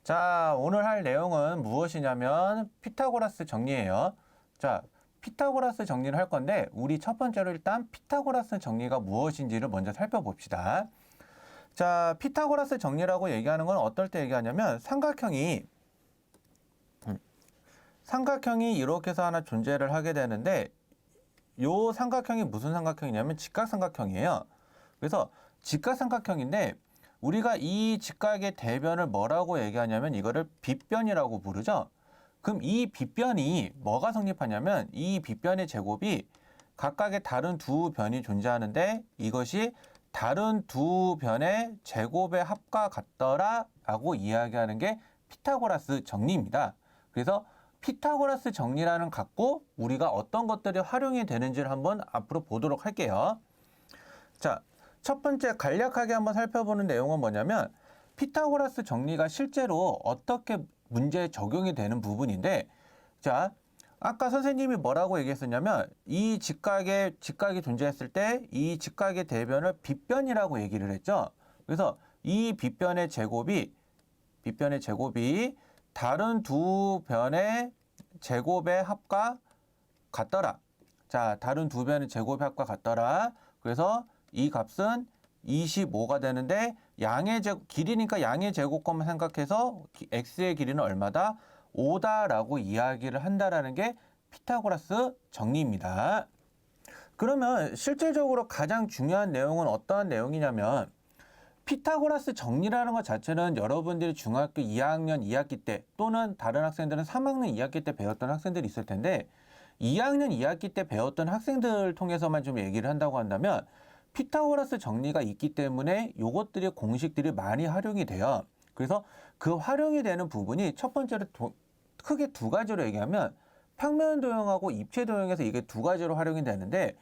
자, 오늘 할 내용은 무엇이냐면 피타고라스 정리예요. 자, 피타고라스 정리를 할 건데 우리 첫 번째로 일단 피타고라스 정리가 무엇인지를 먼저 살펴봅시다. 자, 피타고라스 정리라고 얘기하는 건 어떨 때 얘기하냐면 삼각형이 이렇게 해서 하나 존재를 하게 되는데 요 삼각형이 무슨 삼각형이냐면 직각삼각형이에요. 그래서 직각삼각형인데 우리가 이 직각의 대변을 뭐라고 얘기하냐면 이거를 빗변이라고 부르죠. 그럼 이 빗변이 뭐가 성립하냐면 이 빗변의 제곱이 각각의 다른 두 변이 존재하는데 이것이 다른 두 변의 제곱의 합과 같더라 라고 이야기하는 게 피타고라스 정리입니다. 그래서 피타고라스 정리라는 갖고 우리가 어떤 것들이 활용이 되는지를 한번 앞으로 보도록 할게요. 자, 첫 번째 간략하게 한번 살펴보는 내용은 뭐냐면 피타고라스 정리가 실제로 어떻게 문제에 적용이 되는 부분인데, 자, 아까 선생님이 뭐라고 얘기했었냐면 이 직각이 존재했을 때 이 직각의 대변을 빗변이라고 얘기를 했죠. 그래서 이 빗변의 제곱이 다른 두 변의 제곱의 합과 같더라. 자, 다른 두 변의 제곱의 합과 같더라. 그래서 이 값은 25가 되는데 길이니까 양의 제곱값만 생각해서 x의 길이는 얼마다? 5다라고 이야기를 한다라는 게 피타고라스 정리입니다. 그러면 실질적으로 가장 중요한 내용은 어떠한 내용이냐면 피타고라스 정리라는 것 자체는 여러분들이 중학교 2학년 2학기 때 또는 다른 학생들은 3학년 2학기 때 배웠던 학생들이 있을 텐데 2학년 2학기 때 배웠던 학생들 통해서만 좀 얘기를 한다고 한다면 피타고라스 정리가 있기 때문에 요것들이 공식들이 많이 활용이 돼요. 그래서 그 활용이 되는 부분이 첫 번째로 크게 두 가지로 얘기하면 평면 도형하고 입체 도형에서 이게 두 가지로 활용이 되는데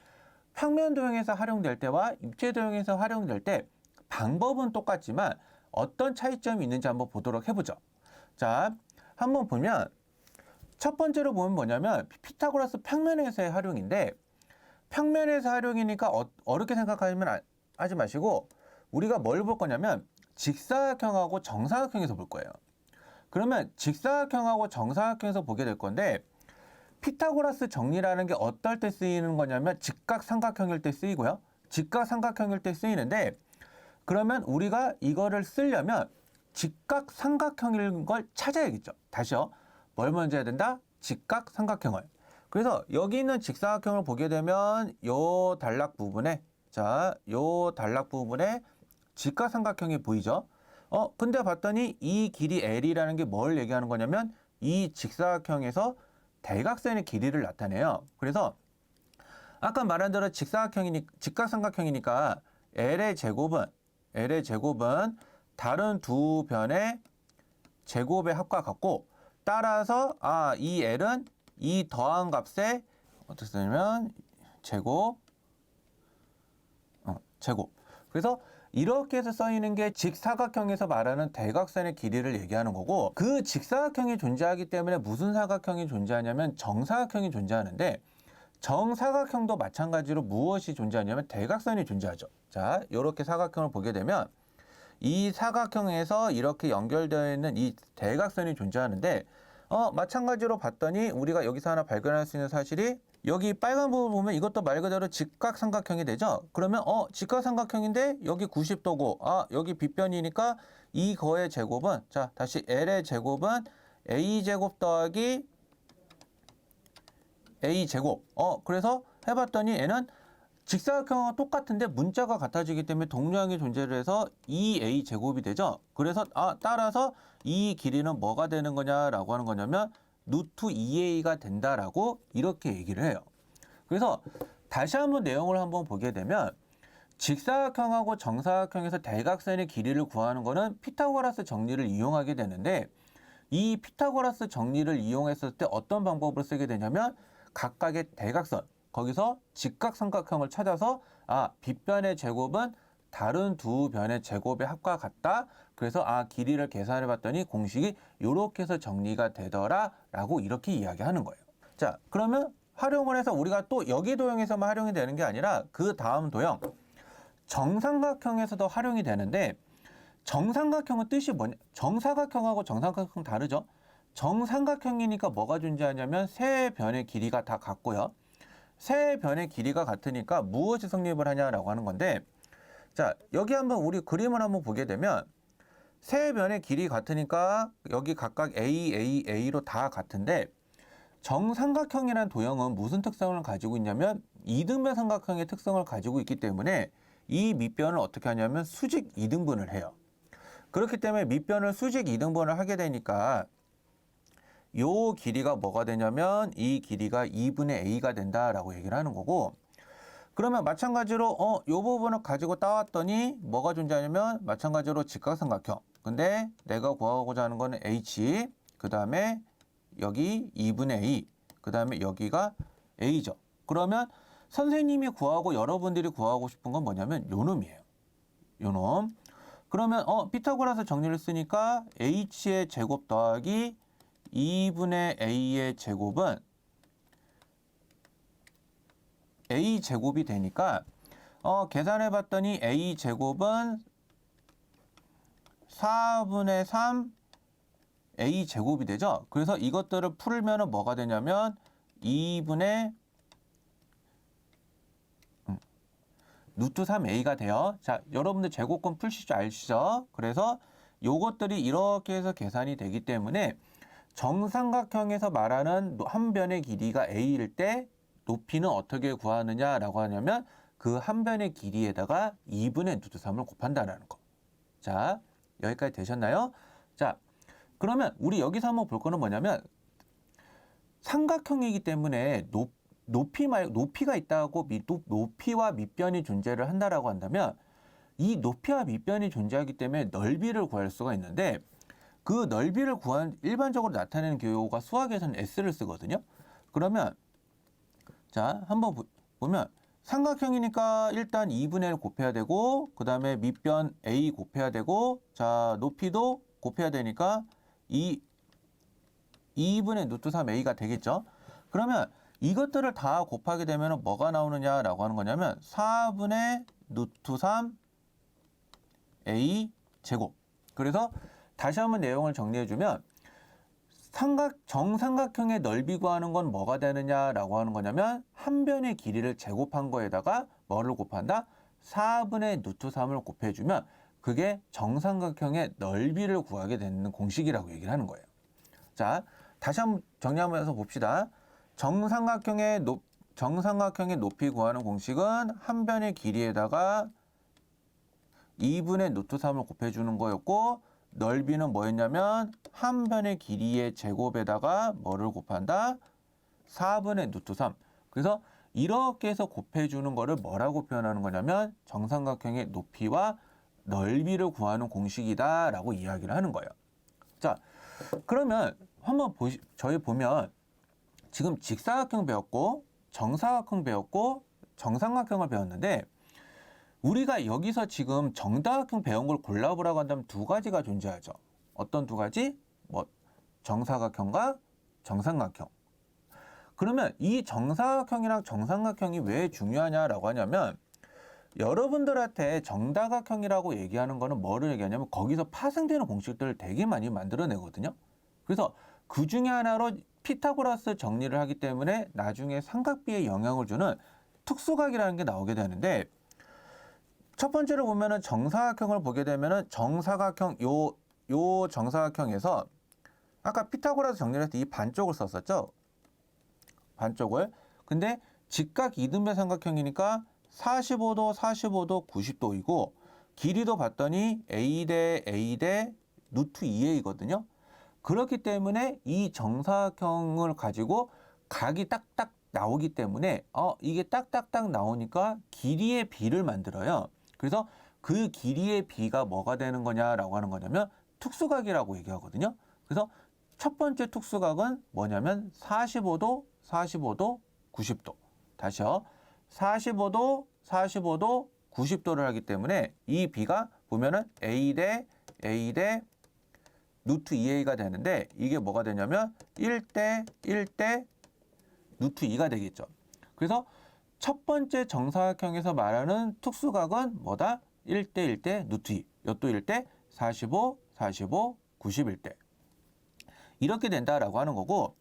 평면 도형에서 활용될 때와 입체 도형에서 활용될 때 방법은 똑같지만 어떤 차이점이 있는지 한번 보도록 해보죠. 자, 한번 보면 첫 번째로 보면 뭐냐면 피타고라스 평면에서의 활용인데 평면에서 활용이니까 어렵게 생각하지 마시고 우리가 뭘 볼 거냐면 직사각형하고 정사각형에서 볼 거예요. 그러면 직사각형하고 정사각형에서 보게 될 건데 피타고라스 정리라는 게 어떨 때 쓰이는 거냐면 직각삼각형일 때 쓰이고요. 직각삼각형일 때 쓰이는데 그러면 우리가 이거를 쓰려면 직각삼각형인 걸 찾아야겠죠. 다시요. 뭘 먼저 해야 된다? 직각삼각형을. 그래서 여기 있는 직사각형을 보게 되면 요 단락 부분에 직각삼각형이 보이죠? 근데 봤더니 이 길이 L이라는 게 뭘 얘기하는 거냐면 이 직사각형에서 대각선의 길이를 나타내요. 그래서 아까 말한 대로 직각삼각형이니까 L의 제곱은 다른 두 변의 제곱의 합과 같고 따라서 이 L은 이 더한 값에 어떻게 쓰냐면 제곱. 그래서 이렇게 해서 써있는 게 직사각형에서 말하는 대각선의 길이를 얘기하는 거고 그 직사각형이 존재하기 때문에 무슨 사각형이 존재하냐면 정사각형이 존재하는데 정사각형도 마찬가지로 무엇이 존재하냐면 대각선이 존재하죠. 자, 이렇게 사각형을 보게 되면 이 사각형에서 이렇게 연결되어 있는 이 대각선이 존재하는데 마찬가지로 봤더니 우리가 여기서 하나 발견할 수 있는 사실이 여기 빨간 부분 보면 이것도 말 그대로 직각삼각형이 되죠. 그러면 직각삼각형인데 여기 90도고 여기 빗변이니까 이거의 제곱은 자 다시 L의 제곱은 A제곱 더하기 A제곱 그래서 해봤더니 얘는 직사각형과 똑같은데 문자가 같아지기 때문에 동류항이 존재를 해서 2a제곱이 되죠. 그래서 따라서 이 길이는 뭐가 되는 거냐라고 하는 거냐면 루트 2a가 된다라고 이렇게 얘기를 해요. 그래서 다시 한번 내용을 한번 보게 되면 직사각형하고 정사각형에서 대각선의 길이를 구하는 거는 피타고라스 정리를 이용하게 되는데 이 피타고라스 정리를 이용했을 때 어떤 방법으로 쓰게 되냐면 각각의 대각선 거기서 직각삼각형을 찾아서 빗변의 제곱은 다른 두 변의 제곱의 합과 같다. 그래서 길이를 계산해 봤더니 공식이 이렇게 해서 정리가 되더라 라고 이렇게 이야기하는 거예요. 자, 그러면 활용을 해서 우리가 또 여기 도형에서만 활용이 되는 게 아니라 그 다음 도형 정삼각형에서도 활용이 되는데 정삼각형은 뜻이 뭐냐? 정사각형하고 정삼각형 다르죠? 정삼각형이니까 뭐가 존재하냐면 세 변의 길이가 다 같고요. 세 변의 길이가 같으니까 무엇이 성립을 하냐라고 하는 건데, 자, 여기 한번 우리 그림을 한번 보게 되면 세 변의 길이 같으니까 여기 각각 A로 다 같은데, 정삼각형이라는 도형은 무슨 특성을 가지고 있냐면 이등변 삼각형의 특성을 가지고 있기 때문에 이 밑변을 어떻게 하냐면 수직 이등분을 해요. 그렇기 때문에 밑변을 수직 이등분을 하게 되니까 요 길이가 뭐가 되냐면 이 길이가 2분의 A가 된다라고 얘기를 하는 거고, 그러면 마찬가지로 요 부분을 가지고 따왔더니 뭐가 존재하냐면 마찬가지로 직각삼각형. 근데 내가 구하고자 하는 거는 H, 그 다음에 여기 2분의 A, 그 다음에 여기가 A죠. 그러면 선생님이 구하고 여러분들이 구하고 싶은 건 뭐냐면 요 놈이에요. 요 놈. 그러면 피타고라스 정리를 쓰니까 H의 제곱 더하기 2분의 A의 제곱은 A 제곱이 되니까 계산해 봤더니 A 제곱은 4분의 3 A 제곱이 되죠. 그래서 이것들을 풀면은 뭐가 되냐면 2분의 루트 3A가 돼요. 자, 여러분들 제곱권 풀실 줄 아시죠? 그래서 요것들이 이렇게 해서 계산이 되기 때문에 정삼각형에서 말하는 한 변의 길이가 A일 때 높이는 어떻게 구하느냐라고 하냐면 그 한 변의 길이에다가 2분의 루트 3을 곱한다는 거. 자, 여기까지 되셨나요? 자, 그러면 우리 여기서 한번 볼 거는 뭐냐면 삼각형이기 때문에 높이가 있다고 높이와 밑변이 존재를 한다라고 한다면 이 높이와 밑변이 존재하기 때문에 넓이를 구할 수가 있는데 그 넓이를 일반적으로 나타내는 기호가 수학에서는 S를 쓰거든요. 그러면 자, 한번 보면 삼각형이니까 일단 2분의 1 곱해야 되고 그 다음에 밑변 A 곱해야 되고 자, 높이도 곱해야 되니까 2분의 루트 3A가 되겠죠. 그러면 이것들을 다 곱하게 되면 뭐가 나오느냐라고 하는 거냐면 4분의 루트 3A 제곱. 그래서 다시 한번 내용을 정리해주면 정삼각형의 넓이 구하는 건 뭐가 되느냐라고 하는 거냐면 한 변의 길이를 제곱한 거에다가 뭐를 곱한다? 4분의 루트 3을 곱해주면 그게 정삼각형의 넓이를 구하게 되는 공식이라고 얘기를 하는 거예요. 자, 다시 한번 정리 한번 해서 봅시다. 정삼각형의 높이 구하는 공식은 한 변의 길이에다가 2분의 루트 3을 곱해주는 거였고 넓이는 뭐였냐면 한 변의 길이의 제곱에다가 뭐를 곱한다? 4분의 루트 3. 그래서 이렇게 해서 곱해주는 거를 뭐라고 표현하는 거냐면 정삼각형의 높이와 넓이를 구하는 공식이다 라고 이야기를 하는 거예요. 자, 그러면 한번 저희 보면 지금 직사각형 배웠고 정사각형 배웠고 정삼각형을 배웠는데 우리가 여기서 지금 정다각형 배운 걸 골라보라고 한다면 두 가지가 존재하죠. 어떤 두 가지? 뭐 정사각형과 정삼각형. 그러면 이 정사각형이랑 정삼각형이 왜 중요하냐라고 하냐면 여러분들한테 정다각형이라고 얘기하는 거는 뭐를 얘기하냐면 거기서 파생되는 공식들을 되게 많이 만들어내거든요. 그래서 그 중에 하나로 피타고라스 정리를 하기 때문에 나중에 삼각비에 영향을 주는 특수각이라는 게 나오게 되는데 첫 번째로 보면은 정사각형을 보게 되면은 정사각형 요 정사각형에서 아까 피타고라스 정리를 할 때 이 반쪽을 썼었죠. 반쪽을. 근데 직각 이등변 삼각형이니까 45도, 45도, 90도이고 길이도 봤더니 A 대 루트 2A거든요. 그렇기 때문에 이 정사각형을 가지고 각이 딱딱 나오기 때문에 이게 딱딱딱 나오니까 길이의 비를 만들어요. 그래서 그 길이의 비가 뭐가 되는 거냐라고 하는 거냐면 특수각이라고 얘기하거든요. 그래서 첫 번째 특수각은 뭐냐면 45도, 45도, 90도. 다시요. 45도, 45도, 90도를 하기 때문에 이 비가 보면은 A 대 루트 2A가 되는데 이게 뭐가 되냐면 1대 루트 2가 되겠죠. 그래서 첫 번째 정사각형에서 말하는 특수각은 뭐다? 1대 루트 2. 이것도 1대 45, 45, 90일 때. 이렇게 된다라고 하는 거고,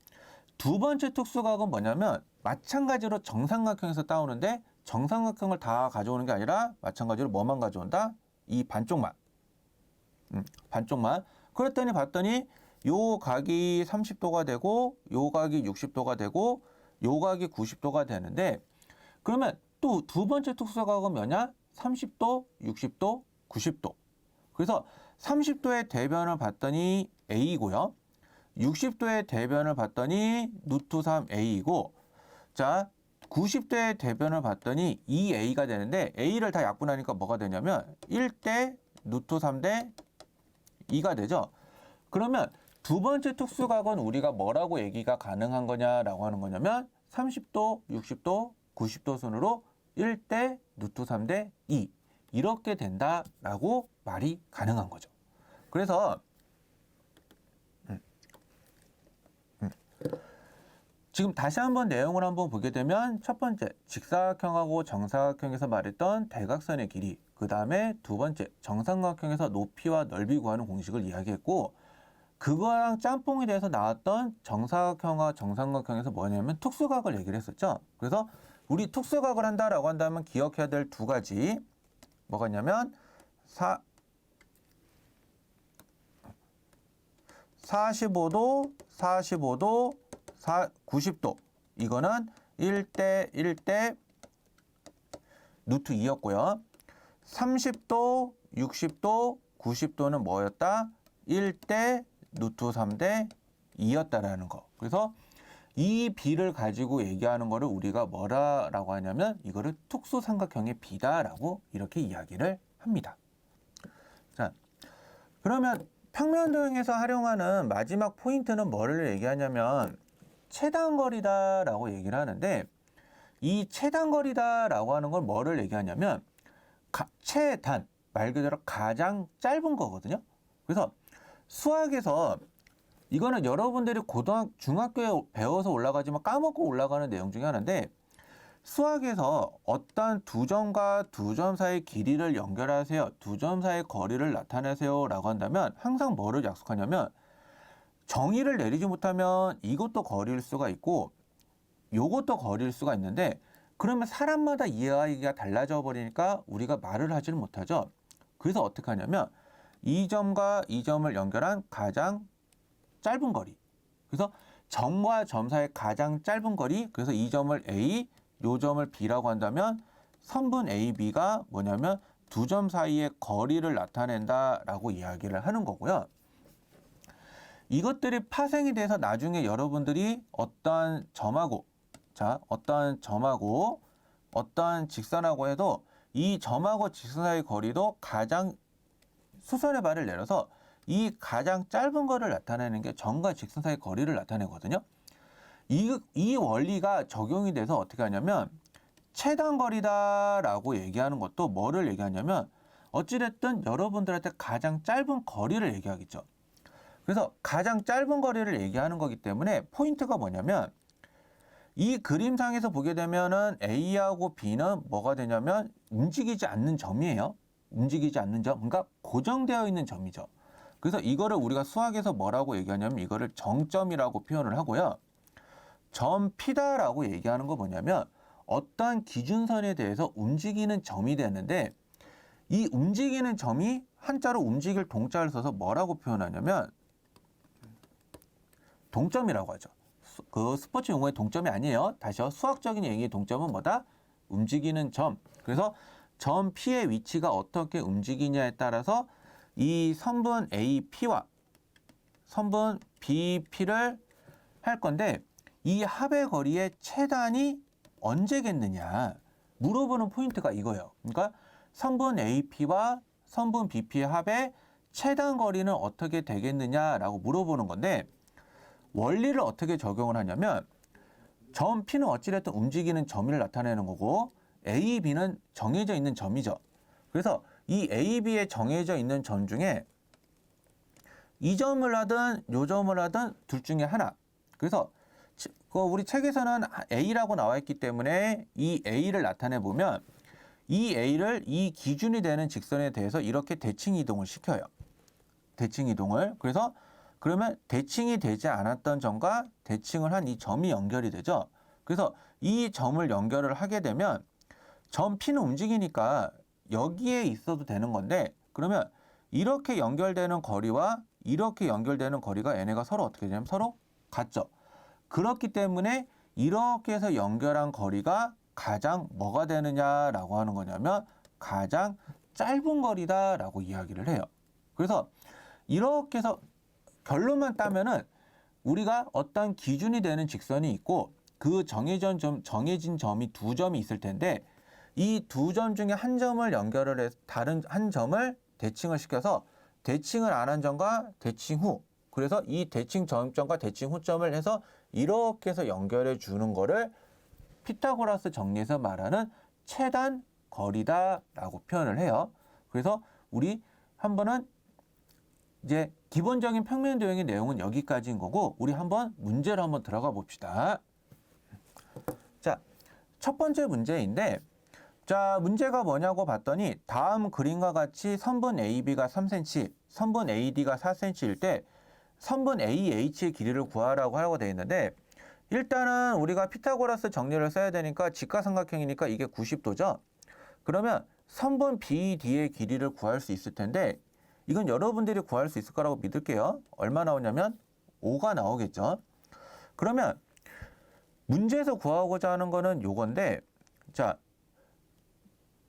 두 번째 특수각은 뭐냐면 마찬가지로 정삼각형에서 따오는데 정삼각형을 다 가져오는 게 아니라 마찬가지로 뭐만 가져온다? 이 반쪽만. 반쪽만. 그랬더니 봤더니 요 각이 30도가 되고 요 각이 60도가 되고 요 각이 90도가 되는데, 그러면 또 두 번째 특수각은 뭐냐? 30도, 60도, 90도. 그래서 30도의 대변을 봤더니 A고요. 60도의 대변을 봤더니 루트 3A이고, 자, 90도의 대변을 봤더니 2A가 되는데 A를 다 약분하니까 뭐가 되냐면 1대 루트 3대 2가 되죠. 그러면 두 번째 특수각은 우리가 뭐라고 얘기가 가능한 거냐라고 하는 거냐면 30도, 60도, 90도 순으로 1대 루트 3대 2 이렇게 된다라고 말이 가능한 거죠. 그래서 지금 다시 한번 내용을 한번 보게 되면 첫 번째 직사각형하고 정사각형에서 말했던 대각선의 길이, 그 다음에 두 번째 정삼각형에서 높이와 넓이 구하는 공식을 이야기했고, 그거랑 짬뽕에 대해서 나왔던 정사각형과 정삼각형에서 뭐냐면 특수각을 얘기를 했었죠. 그래서 우리 특수각을 한다라고 한다면 기억해야 될 두 가지 뭐가 있냐면 45도, 45도, 90도. 이거는 1대 1대 루트 2였고요. 30도, 60도, 90도는 뭐였다? 1대 루트 3대 2였다라는 거. 그래서 이 비를 가지고 얘기하는 거를 우리가 뭐라고 하냐면 이거를 특수삼각형의 비다라고 이렇게 이야기를 합니다. 자, 그러면 평면도형에서 활용하는 마지막 포인트는 뭐를 얘기하냐면 최단거리다라고 얘기를 하는데, 이 최단거리다라고 하는 건 뭐를 얘기하냐면 최단, 말 그대로 가장 짧은 거거든요. 그래서 수학에서 이거는 여러분들이 중학교에 배워서 올라가지만 까먹고 올라가는 내용 중에 하나인데, 수학에서 어떤 두 점과 두 점 사이의 길이를 연결하세요, 두 점 사이의 거리를 나타내세요 라고 한다면 항상 뭐를 약속하냐면 정의를 내리지 못하면 이것도 거리일 수가 있고 요것도 거리일 수가 있는데, 그러면 사람마다 이해하기가 달라져 버리니까 우리가 말을 하지는 못하죠. 그래서 어떻게 하냐면 이 점과 이 점을 연결한 가장 짧은 거리, 그래서 점과 점 사이의 가장 짧은 거리, 그래서 이 점을 A, 요 점을 B라고 한다면 선분 AB가 뭐냐면 두 점 사이의 거리를 나타낸다라고 이야기를 하는 거고요. 이것들이 파생이 돼서 나중에 여러분들이 어떠한 점하고 어떠한 직선하고 해도 이 점하고 직선 사이의 거리도 가장 수선의 발을 내려서 이 가장 짧은 거를 나타내는 게 점과 직선 사이의 거리를 나타내거든요. 이 원리가 적용이 돼서 어떻게 하냐면 최단거리다라고 얘기하는 것도 뭐를 얘기하냐면 어찌됐든 여러분들한테 가장 짧은 거리를 얘기하겠죠. 그래서 가장 짧은 거리를 얘기하는 거기 때문에 포인트가 뭐냐면 이 그림상에서 보게 되면은 A하고 B는 뭐가 되냐면 움직이지 않는 점이에요. 움직이지 않는 점, 그러니까 고정되어 있는 점이죠. 그래서 이거를 우리가 수학에서 뭐라고 얘기하냐면 이거를 정점이라고 표현을 하고요. 점 P다라고 얘기하는 거 뭐냐면 어떠한 기준선에 대해서 움직이는 점이 되는데, 이 움직이는 점이 한자로 움직일 동자를 써서 뭐라고 표현하냐면 동점이라고 하죠. 그 스포츠 용어의 동점이 아니에요. 다시요. 수학적인 얘기의 동점은 뭐다? 움직이는 점. 그래서 점 P의 위치가 어떻게 움직이냐에 따라서 이 선분 AP와 선분 BP를 할 건데, 이 합의 거리의 최단이 언제겠느냐 물어보는 포인트가 이거예요. 그러니까 선분 AP와 선분 BP의 합의 최단 거리는 어떻게 되겠느냐라고 물어보는 건데, 원리를 어떻게 적용을 하냐면 점 P는 어찌됐든 움직이는 점을 나타내는 거고 A, B는 정해져 있는 점이죠. 그래서 이 A, B에 정해져 있는 점 중에 이 점을 하든 요 점을 하든 둘 중에 하나. 그래서 우리 책에서는 A라고 나와 있기 때문에 이 A를 나타내 보면 이 A를 이 기준이 되는 직선에 대해서 이렇게 대칭 이동을 시켜요. 대칭 이동을. 그래서 그러면 대칭이 되지 않았던 점과 대칭을 한 이 점이 연결이 되죠. 그래서 이 점을 연결을 하게 되면 점 P는 움직이니까 여기에 있어도 되는 건데, 그러면 이렇게 연결되는 거리와 이렇게 연결되는 거리가 얘네가 서로 어떻게 되냐면 서로 같죠. 그렇기 때문에 이렇게 해서 연결한 거리가 가장 뭐가 되느냐라고 하는 거냐면 가장 짧은 거리다라고 이야기를 해요. 그래서 이렇게 해서 결론만 따면은 우리가 어떤 기준이 되는 직선이 있고 그 정해진 점이 두 점이 있을 텐데, 이 두 점 중에 한 점을 연결을 해서 다른 한 점을 대칭을 시켜서 대칭을 안 한 점과 대칭 후, 그래서 이 대칭 점점과 대칭 후점을 해서 이렇게 해서 연결해 주는 거를 피타고라스 정리에서 말하는 최단 거리다라고 표현을 해요. 그래서 우리 한번은 이제 기본적인 평면 도형의 내용은 여기까지인 거고, 우리 한번 문제로 한번 들어가 봅시다. 자, 첫 번째 문제인데, 자, 문제가 뭐냐고 봤더니 다음 그림과 같이 선분 AB가 3cm, 선분 AD가 4cm일 때 선분 AH의 길이를 구하라고 하라고 되어 있는데, 일단은 우리가 피타고라스 정리를 써야 되니까 직각삼각형이니까 이게 90도죠. 그러면 선분 BD의 길이를 구할 수 있을 텐데, 이건 여러분들이 구할 수 있을 거라고 믿을게요. 얼마 나오냐면 5가 나오겠죠. 그러면 문제에서 구하고자 하는 거는 요건데, 자,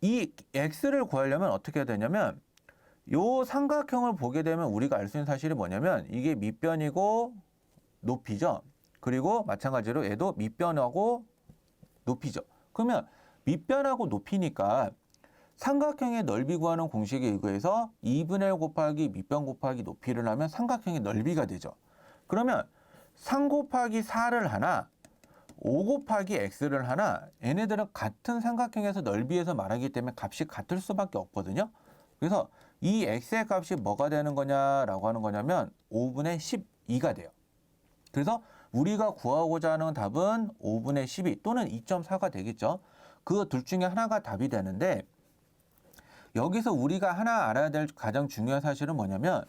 이 x를 구하려면 어떻게 해야 되냐면 요 삼각형을 보게 되면 우리가 알 수 있는 사실이 뭐냐면 이게 밑변이고 높이죠. 그리고 마찬가지로 얘도 밑변하고 높이죠. 그러면 밑변하고 높이니까 삼각형의 넓이 구하는 공식에 의거해서 2분의 1 곱하기 밑변 곱하기 높이를 하면 삼각형의 넓이가 되죠. 그러면 3 곱하기 4를 하나 5 곱하기 x를 하나, 얘네들은 같은 삼각형에서 넓이에서 말하기 때문에 값이 같을 수밖에 없거든요. 그래서 이 x의 값이 뭐가 되는 거냐라고 하는 거냐면 5분의 12가 돼요. 그래서 우리가 구하고자 하는 답은 5분의 12 또는 2.4가 되겠죠. 그 둘 중에 하나가 답이 되는데, 여기서 우리가 하나 알아야 될 가장 중요한 사실은 뭐냐면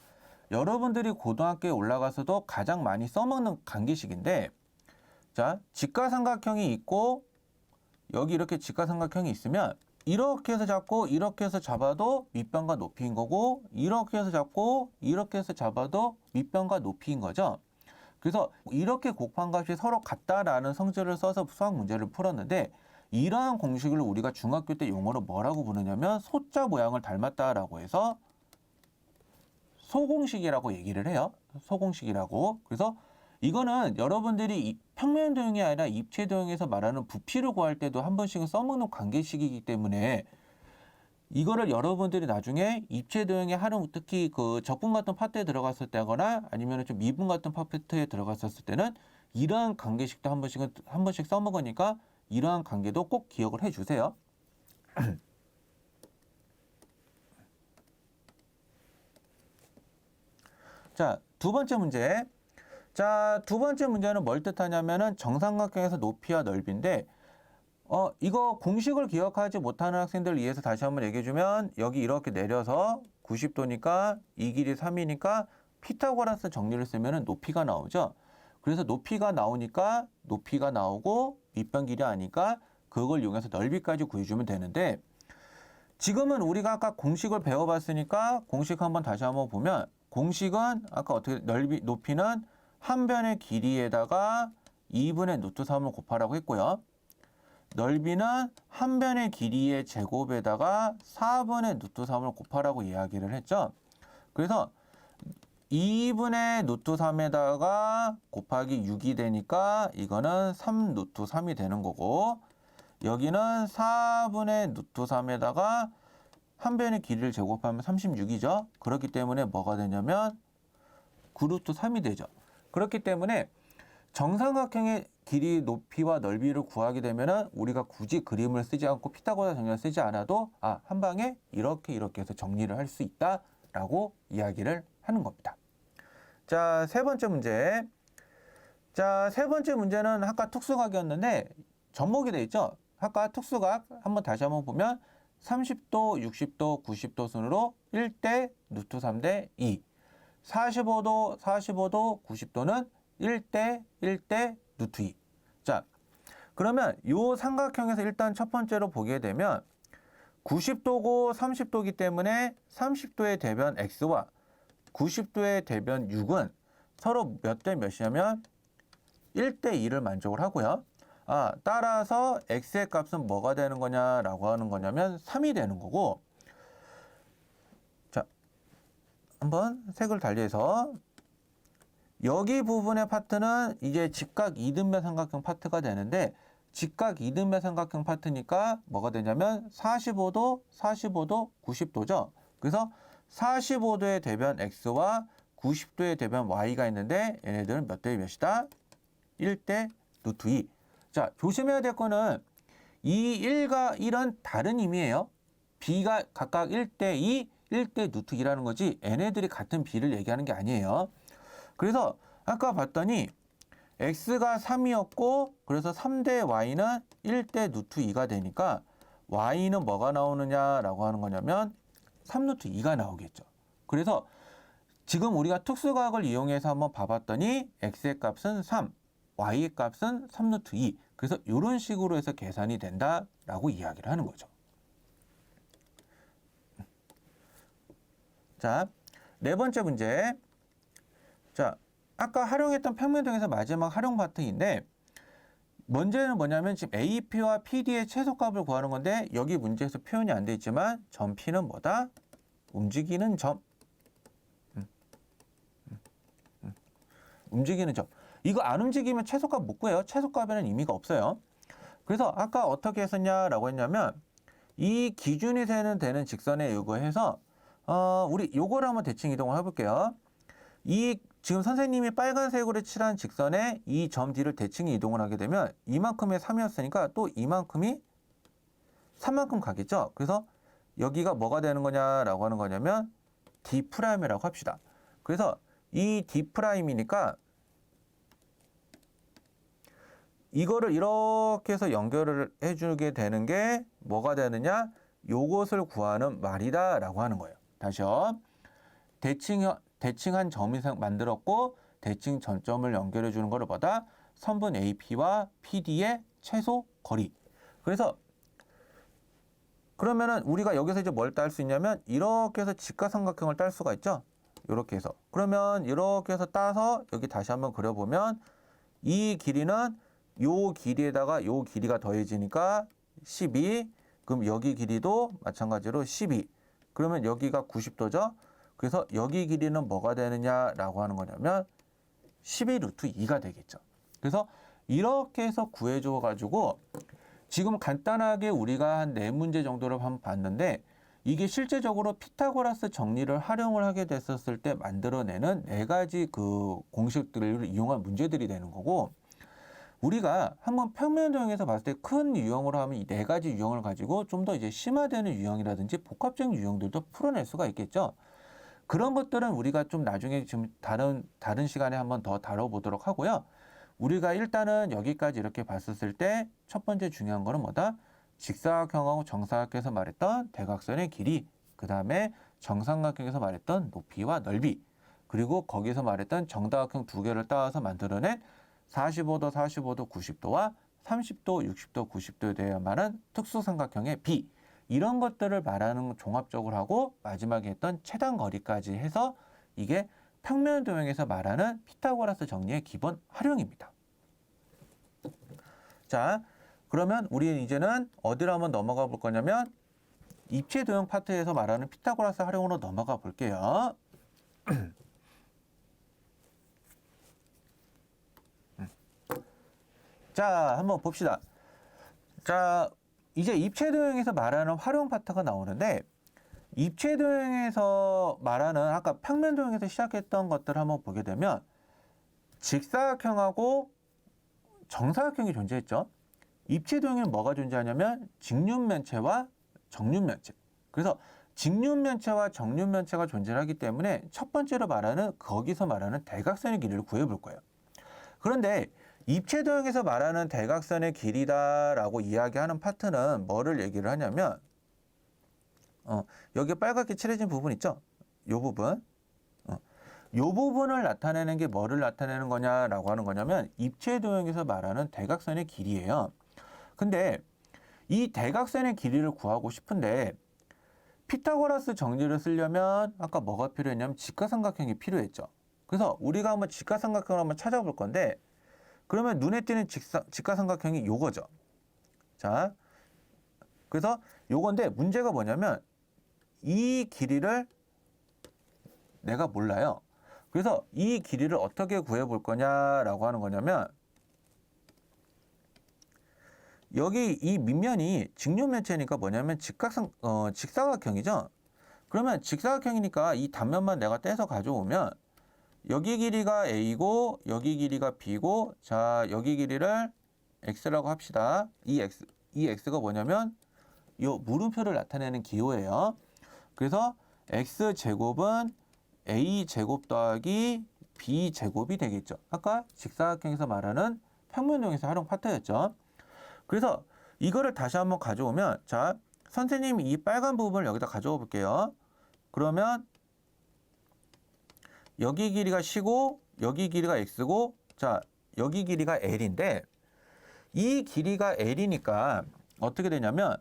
여러분들이 고등학교에 올라가서도 가장 많이 써먹는 관계식인데, 자, 직각삼각형이 있고 여기 이렇게 직각삼각형이 있으면 이렇게 해서 잡고 이렇게 해서 잡아도 밑변과 높이인 거고, 이렇게 해서 잡고 이렇게 해서 잡아도 밑변과 높이인 거죠. 그래서 이렇게 곱한 값이 서로 같다라는 성질을 써서 수학 문제를 풀었는데, 이러한 공식을 우리가 중학교 때 용어로 뭐라고 부르냐면 소자 모양을 닮았다라고 해서 소공식이라고 얘기를 해요. 소공식이라고. 그래서 이거는 여러분들이 평면 도형이 아니라 입체 도형에서 말하는 부피를 구할 때도 한 번씩은 써먹는 관계식이기 때문에, 이거를 여러분들이 나중에 입체 도형에 하는, 특히 그 적분 같은 파트에 들어갔을 때거나 아니면 좀 미분 같은 파트에 들어갔었을 때는 이러한 관계식도 한 번씩 써먹으니까 이러한 관계도 꼭 기억을 해주세요. 자, 두 번째 문제. 자, 두 번째 문제는 뭘 뜻하냐면은 정삼각형에서 높이와 넓이인데, 이거 공식을 기억하지 못하는 학생들을 위해서 다시 한번 얘기해주면, 여기 이렇게 내려서 90도니까 이 길이 3이니까 피타고라스 정리를 쓰면은 높이가 나오죠. 그래서 높이가 나오니까 높이가 나오고 밑변 길이 아니까 그걸 이용해서 넓이까지 구해주면 되는데, 지금은 우리가 아까 공식을 배워봤으니까 공식 한번 다시 한번 보면, 공식은 아까 어떻게 높이는 한 변의 길이에다가 2분의 루트 3을 곱하라고 했고요. 넓이는 한 변의 길이의 제곱에다가 4분의 루트 3을 곱하라고 이야기를 했죠. 그래서 2분의 루트 3에다가 곱하기 6이 되니까 이거는 3 루트 3이 되는 거고, 여기는 4분의 루트 3에다가 한 변의 길이를 제곱하면 36이죠. 그렇기 때문에 뭐가 되냐면 9 루트 3이 되죠. 그렇기 때문에 정삼각형의 길이, 높이와 넓이를 구하게 되면은 우리가 굳이 그림을 쓰지 않고 피타고라스 정리를 쓰지 않아도 한 방에 이렇게 해서 정리를 할 수 있다라고 이야기를 하는 겁니다. 자, 세 번째 문제. 자, 세 번째 문제는 아까 특수각이었는데 접목이 돼 있죠. 아까 특수각 한번 다시 한번 보면 30도, 60도, 90도 순으로 1대 루트 3대 2. 45도, 45도, 90도는 1대 1대 루트 2. 자, 그러면 요 삼각형에서 일단 첫 번째로 보게 되면 90도고 30도이기 때문에 30도의 대변 x와 90도의 대변 6은 서로 몇 대 몇이냐면 1대 2를 만족을 하고요. 따라서 x의 값은 뭐가 되는 거냐라고 하는 거냐면 3이 되는 거고, 자, 한번 색을 달리해서 여기 부분의 파트는 이제 직각 이등변 삼각형 파트가 되는데, 직각 이등변 삼각형 파트니까 뭐가 되냐면 45도, 45도, 90도죠. 그래서 45도의 대변 x와 90도의 대변 y가 있는데 얘네들은 몇 대 몇이다? 1대 루트 2. 자, 조심해야 될 거는 이 1과 1은 다른 의미예요. b가 각각 1대 2, 1대 루트 2라는 거지 얘네들이 같은 b를 얘기하는 게 아니에요. 그래서 아까 봤더니 x가 3이었고 그래서 3대 y는 1대 루트 2가 되니까 y는 뭐가 나오느냐라고 하는 거냐면 3 루트 2가 나오겠죠. 그래서 지금 우리가 특수각을 이용해서 한번 봐봤더니 x의 값은 3, y의 값은 3 루트 2. 그래서 이런 식으로 해서 계산이 된다라고 이야기를 하는 거죠. 자, 네 번째 문제. 자, 아까 활용했던 평면도형에서 마지막 활용 파트인데, 문제는 뭐냐면 지금 AP와 PD의 최소값을 구하는 건데, 여기 문제에서 표현이 안 돼 있지만 점 P는 뭐다? 움직이는 점. 움직이는 점. 이거 안 움직이면 최소값 못 구해요. 최소값에는 의미가 없어요. 그래서 아까 어떻게 했었냐라고 했냐면 이 기준이 되는 직선에 의거해서 우리 요거를 한번 대칭 이동을 해볼게요. 이 지금 선생님이 빨간색으로 칠한 직선에 이 점 D를 대칭 이동을 하게 되면 이만큼의 3이었으니까 또 이만큼이 3만큼 가겠죠. 그래서 여기가 뭐가 되는 거냐라고 하는 거냐면 D'이라고 합시다. 그래서 이 D'이니까 이거를 이렇게 해서 연결을 해주게 되는 게 뭐가 되느냐? 요것을 구하는 말이다 라고 하는 거예요. 다시요. 대칭한 점이 만들었고 대칭 전점을 연결해 주는 거를 보다 선분 AP와 PD의 최소 거리. 그래서 그러면은 우리가 여기서 이제 뭘 딸 수 있냐면 이렇게 해서 직각삼각형을 딸 수가 있죠. 이렇게 해서. 그러면 이렇게 해서 따서 여기 다시 한번 그려보면 이 길이는 요 길이에다가 요 길이가 더해지니까 12. 그럼 여기 길이도 마찬가지로 12. 그러면 여기가 90도죠. 그래서 여기 길이는 뭐가 되느냐라고 하는 거냐면 12 루트 2가 되겠죠. 그래서 이렇게 해서 구해줘 가지고 지금 간단하게 우리가 한 4문제 정도를 한번 봤는데 이게 실제적으로 피타고라스 정리를 활용을 하게 됐었을 때 만들어내는 4가지 그 공식들을 이용한 문제들이 되는 거고, 우리가 한번 평면도형에서 봤을 때 큰 유형으로 하면 이 4가지 유형을 가지고 좀 더 이제 심화되는 유형이라든지 복합적인 유형들도 풀어낼 수가 있겠죠. 그런 것들은 우리가 좀 나중에 좀 다른 시간에 한번 더 다뤄보도록 하고요. 우리가 일단은 여기까지 이렇게 봤었을 때 첫 번째 중요한 거는 뭐다? 직사각형하고 정사각형에서 말했던 대각선의 길이, 그 다음에 정삼각형에서 말했던 높이와 넓이, 그리고 거기서 말했던 정다각형 2개를 따와서 만들어낸 45도, 45도, 90도와 30도, 60도, 90도에 대해 말하는 특수삼각형의 비, 이런 것들을 말하는 종합적으로 하고 마지막에 했던 최단 거리까지 해서 이게 평면도형에서 말하는 피타고라스 정리의 기본 활용입니다. 자, 그러면 우리 이제는 어디로 한번 넘어가 볼 거냐면 입체도형 파트에서 말하는 피타고라스 활용으로 넘어가 볼게요. 자, 한번 봅시다. 자, 이제 입체도형에서 말하는 활용 파트가 나오는데, 입체도형에서 말하는 아까 평면도형에서 시작했던 것들을 한번 보게 되면 직사각형하고 정사각형이 존재했죠. 입체도형에는 뭐가 존재하냐면 직륜면체와 정륜면체. 그래서 직륜면체와 정륜면체가 존재하기 때문에 첫 번째로 말하는 거기서 말하는 대각선의 길이를 구해볼 거예요. 그런데 입체도형에서 말하는 대각선의 길이다라고 이야기하는 파트는 뭐를 얘기를 하냐면 여기 빨갛게 칠해진 부분 있죠? 이 부분. 요 부분을 나타내는 게 뭐를 나타내는 거냐라고 하는 거냐면 입체 도형에서 말하는 대각선의 길이예요. 근데 이 대각선의 길이를 구하고 싶은데 피타고라스 정리를 쓰려면 아까 뭐가 필요했냐면 직각삼각형이 필요했죠. 그래서 우리가 한번 직각삼각형을 한번 찾아볼 건데 그러면 눈에 띄는 직각삼각형이 요거죠. 자, 그래서 요건데 문제가 뭐냐면 이 길이를 내가 몰라요. 그래서 이 길이를 어떻게 구해볼 거냐라고 하는 거냐면 여기 이 밑면이 직육면체니까 뭐냐면 직사각형이죠. 그러면 직사각형이니까 이 단면만 내가 떼서 가져오면 여기 길이가 A고 여기 길이가 B고 자 여기 길이를 X라고 합시다. 이 X가 뭐냐면 요 물음표를 나타내는 기호예요. 그래서 X제곱은 A제곱 더하기 B제곱이 되겠죠. 아까 직사각형에서 말하는 평면도형에서 활용 파트였죠. 그래서 이거를 다시 한번 가져오면 자 선생님이 이 빨간 부분을 여기다 가져와 볼게요. 그러면 여기 길이가 C고 여기 길이가 X고 자 여기 길이가 L인데 이 길이가 L이니까 어떻게 되냐면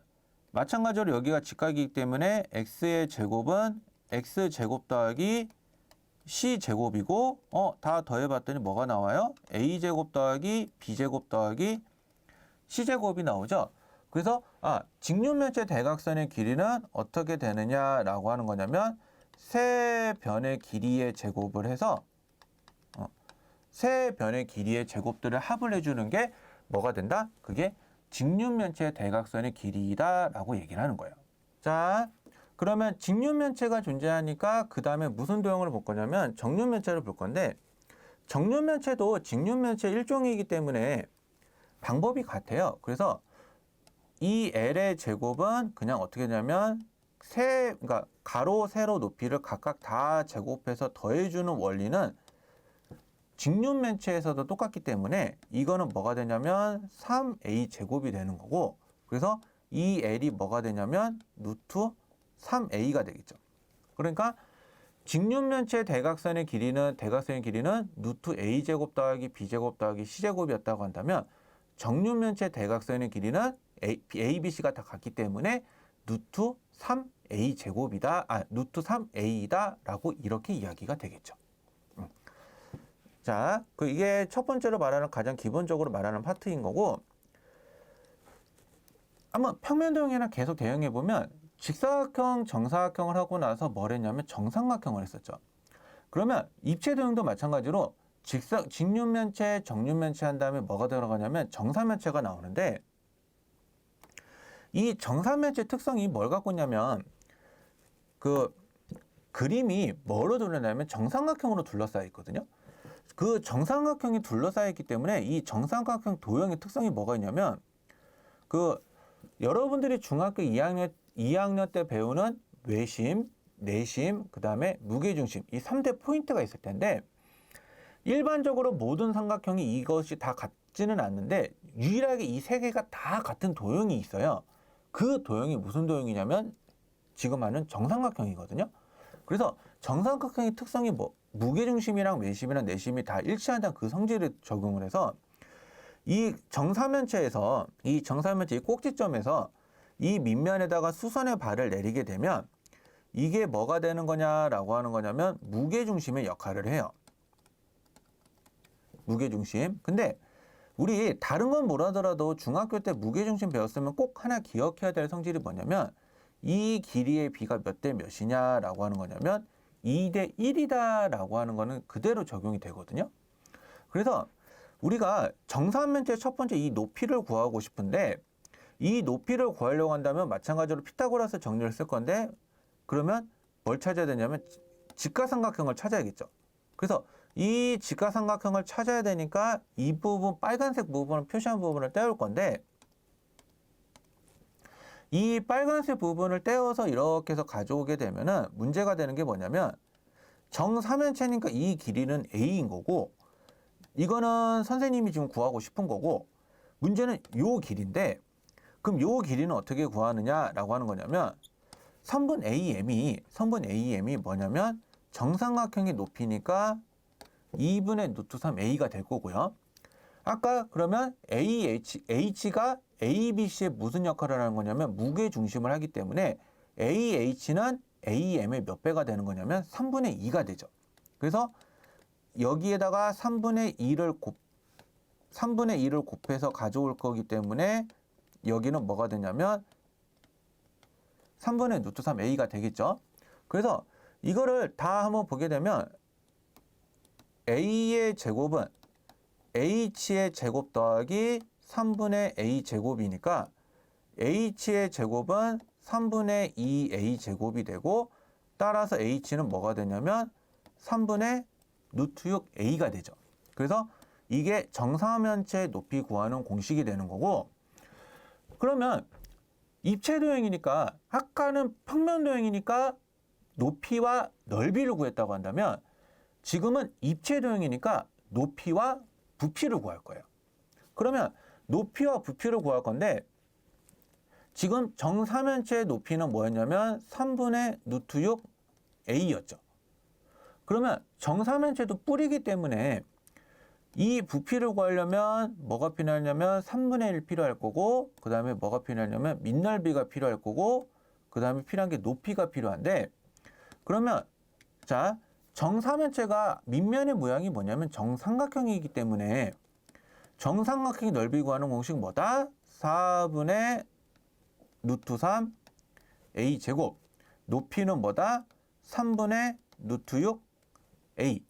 마찬가지로 여기가 직각이기 때문에 X의 제곱은 X제곱 더하기 C제곱이고 다 더해봤더니 뭐가 나와요? A제곱 더하기 B제곱 더하기 C제곱이 나오죠. 그래서 직육면체 대각선의 길이는 어떻게 되느냐라고 하는 거냐면 세 변의 길이의 제곱을 해서 세 변의 길이의 제곱들을 합을 해주는 게 뭐가 된다? 그게 직육면체 대각선의 길이다라고 얘기를 하는 거예요. 자, 그러면 직육면체가 존재하니까 그 다음에 무슨 도형을 볼 거냐면 정육면체를 볼 건데 정육면체도 직육면체 일종이기 때문에 방법이 같아요. 그래서 이 L의 제곱은 그냥 어떻게 되냐면 그러니까 가로, 세로 높이를 각각 다 제곱해서 더해주는 원리는 직육면체에서도 똑같기 때문에 이거는 뭐가 되냐면 3A 제곱이 되는 거고 그래서 이 L이 뭐가 되냐면 루트 3A가 되겠죠. 그러니까 직육면체 대각선의 길이는 루트 A제곱 더하기 B제곱 더하기 C제곱이었다고 한다면 정육면체 대각선의 길이는 A, B, C가 다 같기 때문에 루트 3A 제곱이다, 루트 3A이다 라고 이렇게 이야기가 되겠죠. 자, 이게 첫 번째로 말하는 가장 기본적으로 말하는 파트인 거고 한번 평면도형이랑 계속 대응해 보면 직사각형, 정사각형을 하고 나서 뭘 했냐면 정삼각형을 했었죠. 그러면 입체도형도 마찬가지로 직육면체, 정육면체 한 다음에 뭐가 들어가냐면 정사면체가 나오는데 이 정사면체 특성이 뭘 갖고 있냐면 그 그림이 뭐로 둘러냐면 정삼각형으로 둘러싸여 있거든요. 그 정삼각형이 둘러싸여 있기 때문에 이 정삼각형 도형의 특성이 뭐가 있냐면 여러분들이 중학교 2학년 때 배우는 외심, 내심, 그 다음에 무게중심 이 3대 포인트가 있을 텐데 일반적으로 모든 삼각형이 이것이 다 같지는 않는데 유일하게 이 세 개가 다 같은 도형이 있어요. 그 도형이 무슨 도형이냐면 지금 하는 정삼각형이거든요. 그래서 정삼각형의 특성이 무게중심이랑 외심이랑 내심이 다 일치한다는 그 성질을 적용을 해서 이 정사면체에서 이 꼭지점에서 이 밑면에다가 수선의 발을 내리게 되면 이게 뭐가 되는 거냐라고 하는 거냐면 무게중심의 역할을 해요. 무게중심. 근데 우리 다른 건 몰라더라도 중학교 때 무게중심 배웠으면 꼭 하나 기억해야 될 성질이 뭐냐면 이 길이의 B가 몇 대 몇이냐라고 하는 거냐면 2대 1이다라고 하는 거는 그대로 적용이 되거든요. 그래서 우리가 정사면체 첫 번째 이 높이를 구하고 싶은데 이 높이를 구하려고 한다면 마찬가지로 피타고라스 정리를 쓸 건데 그러면 뭘 찾아야 되냐면 직각삼각형을 찾아야겠죠. 그래서 이 직각삼각형을 찾아야 되니까 이 부분 빨간색 부분을 표시한 부분을 떼올 건데 이 빨간색 부분을 떼어서 이렇게 해서 가져오게 되면은 문제가 되는 게 뭐냐면 정사면체니까 이 길이는 A인 거고 이거는 선생님이 지금 구하고 싶은 거고 문제는 요 길인데 그럼 요 길이는 어떻게 구하느냐라고 하는 거냐면 선분 AM이 뭐냐면 정삼각형의 높이니까 2분의 루트 3a가 될 거고요. 아까 그러면 H가 ABC에 무슨 역할을 하는 거냐면 무게 중심을 하기 때문에 AH는 AM의 몇 배가 되는 거냐면 3분의 2가 되죠. 그래서 여기에다가 3분의 2를 곱해서 가져올 거기 때문에 여기는 뭐가 되냐면 3분의 루트 3a가 되겠죠. 그래서 이거를 다 한번 보게 되면 a의 제곱은 h의 제곱 더하기 3분의 a 제곱이니까 h의 제곱은 3분의 2a 제곱이 되고 따라서 h는 뭐가 되냐면 3분의 루트 6a가 되죠. 그래서 이게 정사면체 높이 구하는 공식이 되는 거고, 그러면 입체도형이니까 아까는 평면도형이니까 높이와 넓이를 구했다고 한다면 지금은 입체도형이니까 높이와 부피를 구할 거예요. 그러면 높이와 부피를 구할 건데 지금 정사면체의 높이는 뭐였냐면 3분의 루트 6a였죠. 그러면 정사면체도 뿌리기 때문에 이 부피를 구하려면 뭐가 필요하냐면 3분의 1 필요할 거고, 그 다음에 뭐가 필요하냐면 밑넓이가 필요할 거고, 그 다음에 필요한 게 높이가 필요한데, 그러면 자, 정사면체가 밑면의 모양이 뭐냐면 정삼각형이기 때문에 정삼각형의 넓이 구하는 공식 뭐다? 4분의 루트 3 a 제곱, 높이는 뭐다? 3분의 루트 6 a.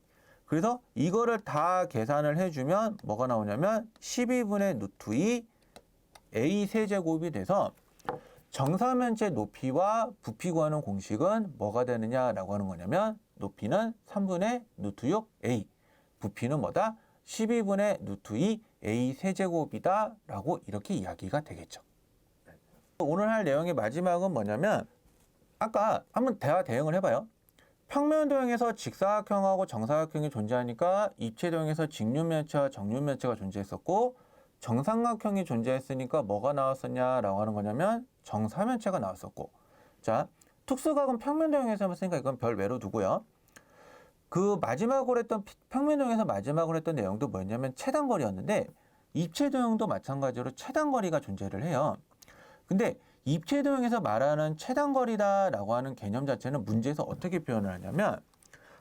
그래서 이거를 다 계산을 해주면 뭐가 나오냐면 12분의 루트 2 a 세제곱이 돼서 정사면체 높이와 부피 구하는 공식은 뭐가 되느냐라고 하는 거냐면 높이는 3분의 루트 6a, 부피는 뭐다? 12분의 루트 2 a 세제곱이다 라고 이렇게 이야기가 되겠죠. 오늘 할 내용의 마지막은 뭐냐면 아까 한번 대응을 해봐요. 평면도형에서 직사각형하고 정사각형이 존재하니까 입체도형에서 직륜면체와 정륜면체가 존재했었고, 정삼각형이 존재했으니까 뭐가 나왔었냐라고 하는 거냐면 정사면체가 나왔었고, 자, 특수각은 평면도형에서 했으니까 이건 별 외로 두고요. 그 마지막으로 했던 평면도형에서 마지막으로 했던 내용도 뭐였냐면 최단거리였는데 입체도형도 마찬가지로 최단거리가 존재를 해요. 근데 입체도형에서 말하는 최단거리다라고 하는 개념 자체는 문제에서 어떻게 표현을 하냐면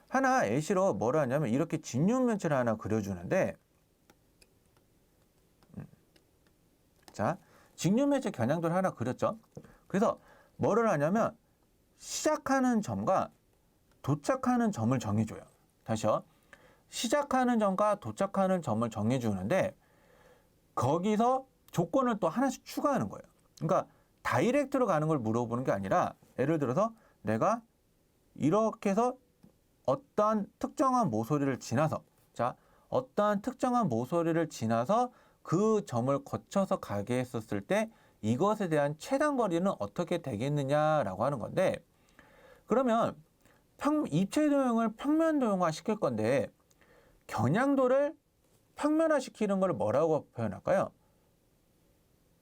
하나 예시로 뭐를 하냐면 이렇게 직륜면체를 하나 그려주는데, 자, 직륜면체 겨냥도를 하나 그렸죠. 그래서 뭐를 하냐면 시작하는 점과 도착하는 점을 정해줘요. 다시요. 시작하는 점과 도착하는 점을 정해주는데 거기서 조건을 또 하나씩 추가하는 거예요. 그러니까 다이렉트로 가는 걸 물어보는 게 아니라 예를 들어서 내가 이렇게 해서 어떠한 특정한 모서리를 지나서, 자, 어떠한 특정한 모서리를 지나서 그 점을 거쳐서 가게 했었을 때 이것에 대한 최단거리는 어떻게 되겠느냐라고 하는 건데, 그러면 입체도형을 평면도형화 시킬 건데 겨냥도를 평면화 시키는 걸 뭐라고 표현할까요?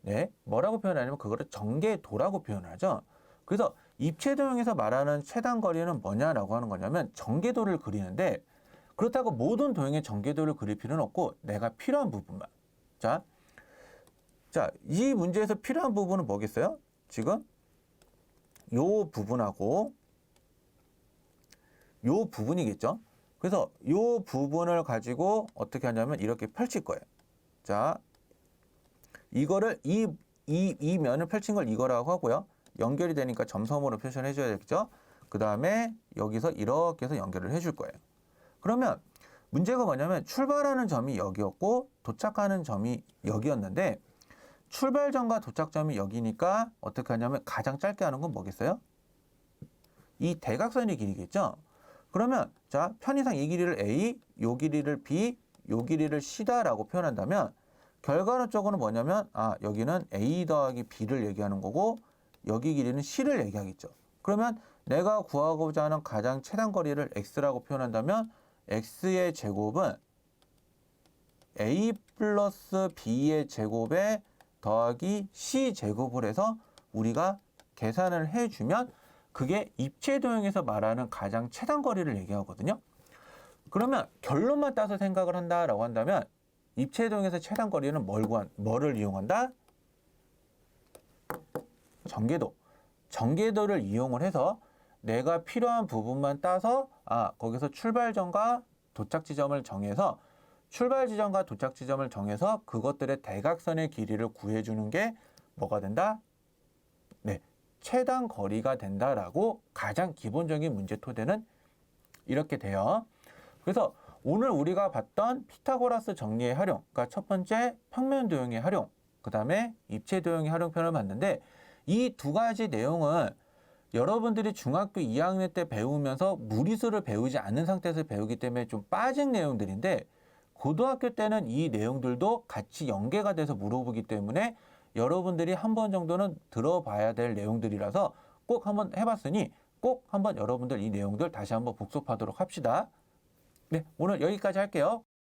네, 뭐라고 표현하냐면 그거를 전개도라고 표현하죠. 그래서 입체도형에서 말하는 최단거리는 뭐냐라고 하는 거냐면 전개도를 그리는데, 그렇다고 모든 도형의 전개도를 그릴 필요는 없고 내가 필요한 부분만. 자, 이 문제에서 필요한 부분은 뭐겠어요? 지금 요 부분하고 요 부분이겠죠. 그래서 요 부분을 가지고 어떻게 하냐면 이렇게 펼칠 거예요. 자, 이거를 이 면을 펼친 걸 이거라고 하고요. 연결이 되니까 점섬으로 표시를 해줘야 되겠죠. 그 다음에 여기서 이렇게 해서 연결을 해줄 거예요. 그러면 문제가 뭐냐면 출발하는 점이 여기였고 도착하는 점이 여기였는데 출발점과 도착점이 여기니까 어떻게 하냐면 가장 짧게 하는 건 뭐겠어요? 이 대각선의 길이겠죠. 그러면 자, 편의상 이 길이를 A, 요 길이를 B, 요 길이를 C다라고 표현한다면 결과론적으로는 뭐냐면 여기는 A 더하기 B를 얘기하는 거고 여기 길이는 C를 얘기하겠죠. 그러면 내가 구하고자 하는 가장 최단거리를 X라고 표현한다면 X의 제곱은 A 플러스 B의 제곱에 더하기 C 제곱을 해서 우리가 계산을 해주면 그게 입체 도형에서 말하는 가장 최단 거리를 얘기하거든요. 그러면 결론만 따서 생각을 한다라고 한다면 입체 도형에서 최단 거리는 뭐를 이용한다? 전개도. 전개도를 이용을 해서 내가 필요한 부분만 따서 거기서 출발점과 도착 지점을 정해서 출발 지점과 도착 지점을 정해서 그것들의 대각선의 길이를 구해주는 게 뭐가 된다? 네, 최단 거리가 된다라고 가장 기본적인 문제 토대는 이렇게 돼요. 그래서 오늘 우리가 봤던 피타고라스 정리의 활용, 그러니까 첫 번째 평면 도형의 활용, 그 다음에 입체 도형의 활용편을 봤는데 이 두 가지 내용은 여러분들이 중학교 2학년 때 배우면서 무리수를 배우지 않은 상태에서 배우기 때문에 좀 빠진 내용들인데 고등학교 때는 이 내용들도 같이 연계가 돼서 물어보기 때문에 여러분들이 한 번 정도는 들어봐야 될 내용들이라서 꼭 한번 해봤으니 꼭 한번 여러분들 이 내용들 다시 한번 복습하도록 합시다. 네, 오늘 여기까지 할게요.